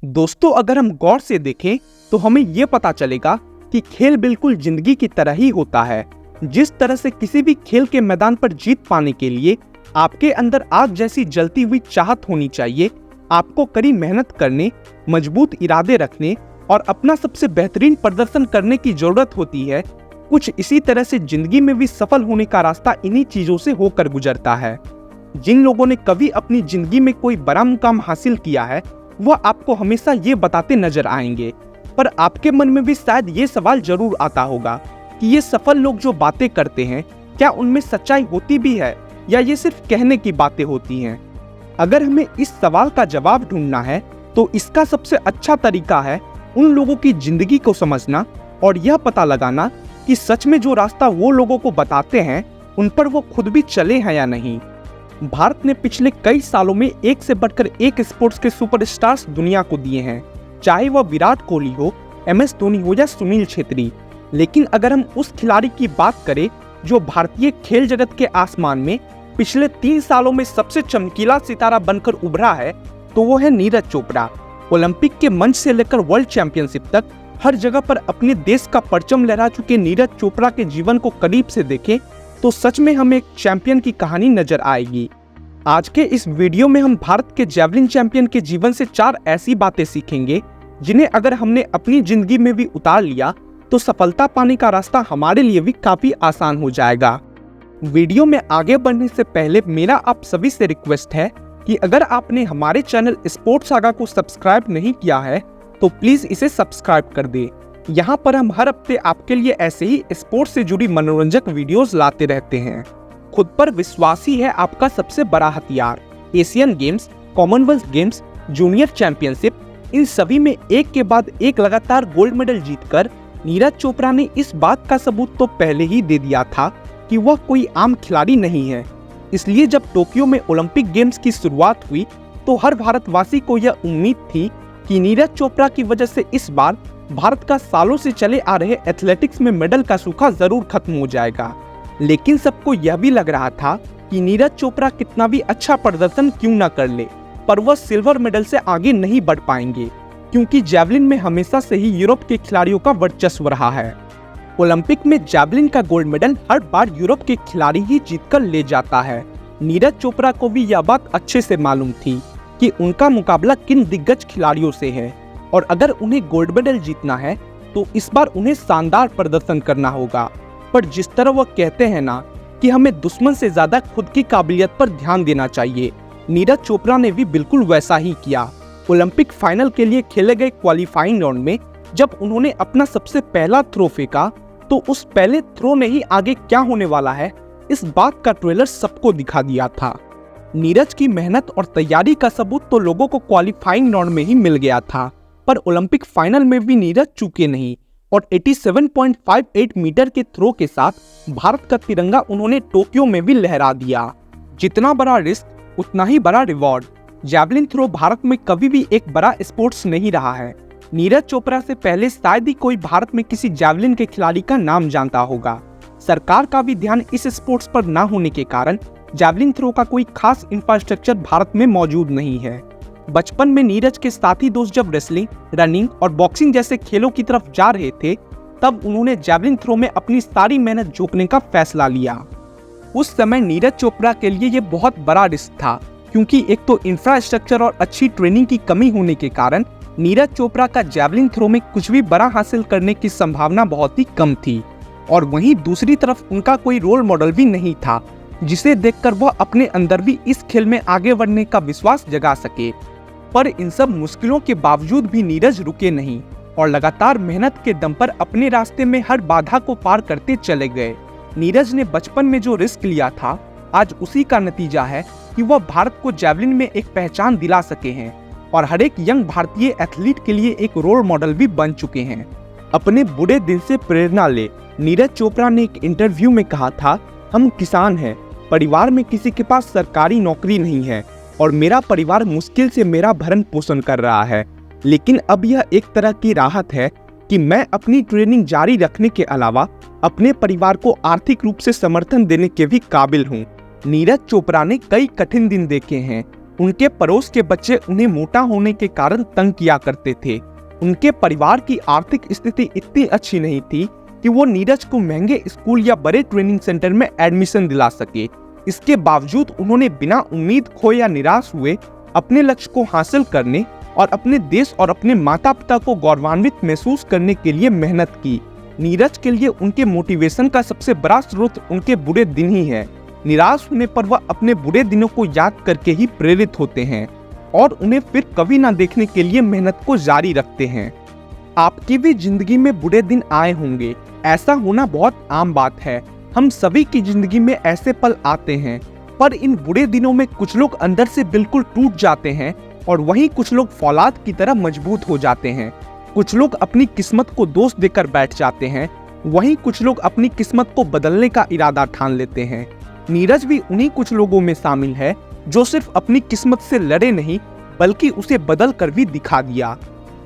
दोस्तों, अगर हम गौर से देखें तो हमें ये पता चलेगा कि खेल बिल्कुल जिंदगी की तरह ही होता है। जिस तरह से किसी भी खेल के मैदान पर जीत पाने के लिए आपके अंदर आग जैसी जलती हुई चाहत होनी चाहिए, आपको कड़ी मेहनत करने, मजबूत इरादे रखने और अपना सबसे बेहतरीन प्रदर्शन करने की जरूरत होती है। कुछ इसी तरह से जिंदगी में भी सफल होने का रास्ता इन्हीं चीजों से होकर गुजरता है। जिन लोगों ने कभी अपनी जिंदगी में कोई बड़ा मुकाम हासिल किया है, वह आपको हमेशा ये बताते नजर आएंगे। पर आपके मन में भी शायद ये सवाल जरूर आता होगा कि ये सफल लोग जो बातें करते हैं, क्या उनमें सच्चाई होती भी है या ये सिर्फ कहने की बातें होती हैं? अगर हमें इस सवाल का जवाब ढूंढना है तो इसका सबसे अच्छा तरीका है उन लोगों की जिंदगी को समझना और यह पता लगाना कि सच में जो रास्ता वो लोगों को बताते हैं उन पर वो खुद भी चले हैं या नहीं। भारत ने पिछले कई सालों में एक से बढ़कर एक स्पोर्ट्स के सुपरस्टार्स दुनिया को दिए हैं, चाहे वह विराट कोहली हो, MS धोनी हो या सुनील छेत्री। लेकिन अगर हम उस खिलाड़ी की बात करें जो भारतीय खेल जगत के आसमान में पिछले 3 सालों में सबसे चमकीला सितारा बनकर उभरा है, तो वो है नीरज चोपड़ा। ओलंपिक के मंच से लेकर वर्ल्ड चैंपियनशिप तक हर जगह पर अपने देश का परचम लहरा चुके नीरज चोपड़ा के जीवन को करीब से देखें तो सच में हमें एक चैंपियन की कहानी नजर आएगी। आज के इस वीडियो में हम भारत के जैवलिन चैंपियन के जीवन से 4 ऐसी बातें सीखेंगे जिन्हें अगर हमने अपनी जिंदगी में भी उतार लिया तो सफलता पाने का रास्ता हमारे लिए भी काफी आसान हो जाएगा। वीडियो में आगे बढ़ने से पहले मेरा आप सभी से रिक्वेस्ट है कि अगर आपने हमारे चैनल स्पोर्ट्स सागा को सब्सक्राइब नहीं किया है तो प्लीज इसे सब्सक्राइब कर दे। यहाँ पर हम हर हफ्ते आपके लिए ऐसे ही स्पोर्ट्स से जुड़ी मनोरंजक वीडियोस लाते रहते हैं। खुद पर विश्वास ही है आपका सबसे बड़ा हथियार। Asian Games, Commonwealth Games, junior championship, इन सभी में एक के बाद एक लगातार गोल्ड मेडल जीतकर नीरज चोपड़ा ने इस बात का सबूत तो पहले ही दे दिया था कि वह कोई आम खिलाड़ी नहीं है। इसलिए जब टोक्यो में ओलंपिक गेम्स की शुरुआत हुई तो हर भारतवासी को यह उम्मीद थी कि नीरज चोपड़ा की वजह से इस बार भारत का सालों से चले आ रहे एथलेटिक्स में मेडल का सूखा जरूर खत्म हो जाएगा। लेकिन सबको यह भी लग रहा था कि नीरज चोपड़ा कितना भी अच्छा प्रदर्शन क्यों न कर ले, पर वह सिल्वर मेडल से आगे नहीं बढ़ पाएंगे, क्योंकि जैवलिन में हमेशा से ही यूरोप के खिलाड़ियों का वर्चस्व रहा है। ओलंपिक में जैवलिन का गोल्ड मेडल हर बार यूरोप के खिलाड़ी ही जीतकर ले जाता है। नीरज चोपड़ा को भी यह बात अच्छे से मालूम थी कि उनका मुकाबला किन दिग्गज खिलाड़ियों से है और अगर उन्हें गोल्ड मेडल जीतना है तो इस बार उन्हें शानदार प्रदर्शन करना होगा। पर जिस तरह वह कहते हैं ना कि हमें दुश्मन से ज्यादा खुद की काबिलियत पर ध्यान देना चाहिए, नीरज चोपड़ा ने भी बिल्कुल वैसा ही किया। ओलंपिक फाइनल के लिए खेले गए क्वालिफाइंग राउंड में जब उन्होंने अपना सबसे पहला थ्रो फेंका तो उस पहले थ्रो ने ही आगे क्या होने वाला है इस बात का ट्रेलर सबको दिखा दिया था। नीरज की मेहनत और तैयारी का सबूत तो लोगों को क्वालिफाइंग राउंड में ही मिल गया था, पर ओलंपिक फाइनल में भी नीरज चूके नहीं और 87.58 मीटर के थ्रो के साथ भारत का तिरंगा उन्होंने टोक्यो में भी लहरा दिया। जितना बड़ा रिस्क उतना ही बड़ा रिवॉर्ड। जैवलिन थ्रो भारत में कभी भी एक बड़ा स्पोर्ट्स नहीं रहा है। नीरज चोपड़ा से पहले शायद ही कोई भारत में किसी जैवलिन के खिलाड़ी का नाम जानता होगा। सरकार का भी ध्यान इस स्पोर्ट्स पर न होने के कारण जैवलिन थ्रो का कोई खास इंफ्रास्ट्रक्चर भारत में मौजूद नहीं है। बचपन में नीरज के साथी दोस्त जब रेसलिंग, रनिंग और बॉक्सिंग जैसे खेलों की तरफ जा रहे थे तब उन्होंने जैवलिन थ्रो में अपनी सारी मेहनत झोंकने का फैसला लिया। उस समय नीरज चोपड़ा के लिए ये बहुत बड़ा रिस्क था, क्योंकि एक तो इंफ्रास्ट्रक्चर और अच्छी ट्रेनिंग की कमी होने के कारण नीरज चोपड़ा का जैवलिन थ्रो में कुछ भी बड़ा हासिल करने की संभावना बहुत ही कम थी और वहीं दूसरी तरफ उनका कोई रोल मॉडल भी नहीं था जिसे देखकर वह अपने अंदर भी इस खेल में आगे बढ़ने का विश्वास जगा सके। पर इन सब मुश्किलों के बावजूद भी नीरज रुके नहीं और लगातार मेहनत के दम पर अपने रास्ते में हर बाधा को पार करते चले गए। नीरज ने बचपन में जो रिस्क लिया था, आज उसी का नतीजा है कि वह भारत को जैवलिन में एक पहचान दिला सके हैं और हर एक यंग भारतीय एथलीट के लिए एक रोल मॉडल भी बन चुके हैं। अपने बुरे दिन से प्रेरणा ले, नीरज चोपड़ा ने एक इंटरव्यू में कहा था, हम किसान हैं, परिवार में किसी के पास सरकारी नौकरी नहीं है और मेरा परिवार मुश्किल से मेरा भरण पोषण कर रहा है, लेकिन अब यह एक तरह की राहत है कि मैं अपनी ट्रेनिंग जारी रखने के अलावा अपने परिवार को आर्थिक रूप से समर्थन देने के भी काबिल हूँ। नीरज चोपड़ा ने कई कठिन दिन देखे हैं, उनके पड़ोस के बच्चे उन्हें मोटा होने के कारण तंग किया करते थे। उनके परिवार की आर्थिक स्थिति इतनी अच्छी नहीं थी कि वो नीरज को महंगे स्कूल या बड़े ट्रेनिंग सेंटर में एडमिशन दिला सके। इसके बावजूद उन्होंने बिना उम्मीद खोए या निराश हुए अपने लक्ष्य को हासिल करने और अपने देश और अपने माता पिता को गौरवान्वित महसूस करने के लिए मेहनत की। नीरज के लिए उनके मोटिवेशन का सबसे बड़ा स्रोत उनके बुरे दिन ही है। निराश होने पर वह अपने बुरे दिनों को याद करके ही प्रेरित होते हैं और उन्हें फिर कभी ना देखने के लिए मेहनत को जारी रखते हैं। आपकी भी जिंदगी में बुरे दिन आए होंगे, ऐसा होना बहुत आम बात है। हम सभी की जिंदगी में ऐसे पल आते हैं, पर इन बुरे दिनों में कुछ लोग अंदर से बिल्कुल टूट जाते हैं और वहीं कुछ लोग फौलाद की तरह मजबूत हो जाते हैं। कुछ लोग अपनी किस्मत को दोष देकर बैठ जाते हैं, वहीं कुछ लोग अपनी किस्मत को बदलने का इरादा ठान लेते हैं। नीरज भी उन्हीं कुछ लोगों में शामिल है जो सिर्फ अपनी किस्मत से लड़े नहीं बल्कि उसे बदल कर भी दिखा दिया।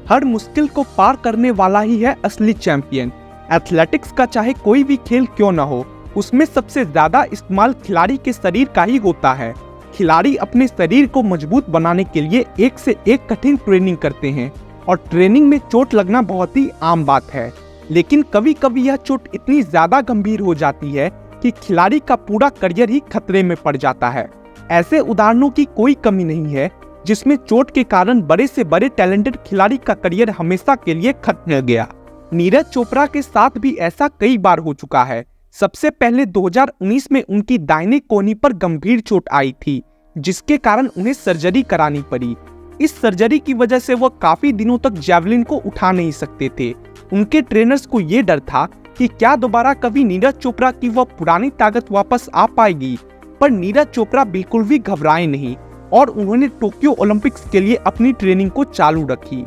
हर मुश्किल को पार करने वाला ही है असली चैंपियन। एथलेटिक्स का चाहे कोई भी खेल क्यों न हो, उसमें सबसे ज्यादा इस्तेमाल खिलाड़ी के शरीर का ही होता है। खिलाड़ी अपने शरीर को मजबूत बनाने के लिए एक से एक कठिन ट्रेनिंग करते हैं और ट्रेनिंग में चोट लगना बहुत ही आम बात है। लेकिन कभी कभी यह चोट इतनी ज्यादा गंभीर हो जाती है कि खिलाड़ी का पूरा करियर ही खतरे में पड़ जाता है। ऐसे उदाहरणों की कोई कमी नहीं है जिसमें चोट के कारण बड़े से बड़े टैलेंटेड खिलाड़ी का करियर हमेशा के लिए खत्म हो गया। नीरज चोपड़ा के साथ भी ऐसा कई बार हो चुका है। सबसे पहले 2019 में उनकी दाहिने कोहनी पर गंभीर चोट आई थी, जिसके कारण उन्हें सर्जरी करानी पड़ी। इस सर्जरी की वजह से वह काफी दिनों तक जैवलिन को उठा नहीं सकते थे। उनके ट्रेनर्स को ये डर था कि क्या दोबारा कभी नीरज चोपड़ा की वह पुरानी ताकत वापस आ पाएगी, पर नीरज चोपड़ा बिल्कुल भी घबराए नहीं और उन्होंने टोक्यो ओलंपिक्स के लिए अपनी ट्रेनिंग को चालू रखी।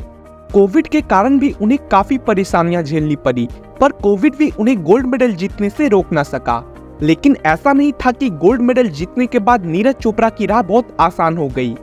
कोविड के कारण भी उन्हें काफी परेशानियां झेलनी पड़ी, पर कोविड भी उन्हें गोल्ड मेडल जीतने से रोक न सका। लेकिन ऐसा नहीं था कि गोल्ड मेडल जीतने के बाद नीरज चोपड़ा की राह बहुत आसान हो गई।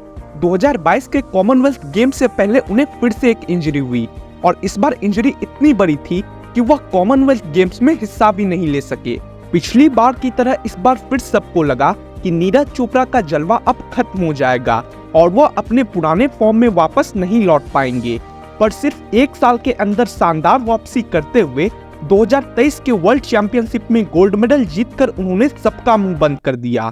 2022 के कॉमनवेल्थ गेम्स से पहले उन्हें फिर से एक इंजरी हुई और इस बार इंजरी इतनी बड़ी थी कि वह कॉमनवेल्थ गेम्स में हिस्सा भी नहीं ले सके। पिछली बार की तरह इस बार फिर सबको लगा कि नीरज चोपड़ा का जलवा अब खत्म हो जाएगा और वह अपने पुराने फॉर्म में वापस नहीं लौट पाएंगे, पर सिर्फ एक साल के अंदर शानदार वापसी करते हुए 2023 के वर्ल्ड चैंपियनशिप में गोल्ड मेडल जीतकर उन्होंने सबका मुंह बंद कर दिया।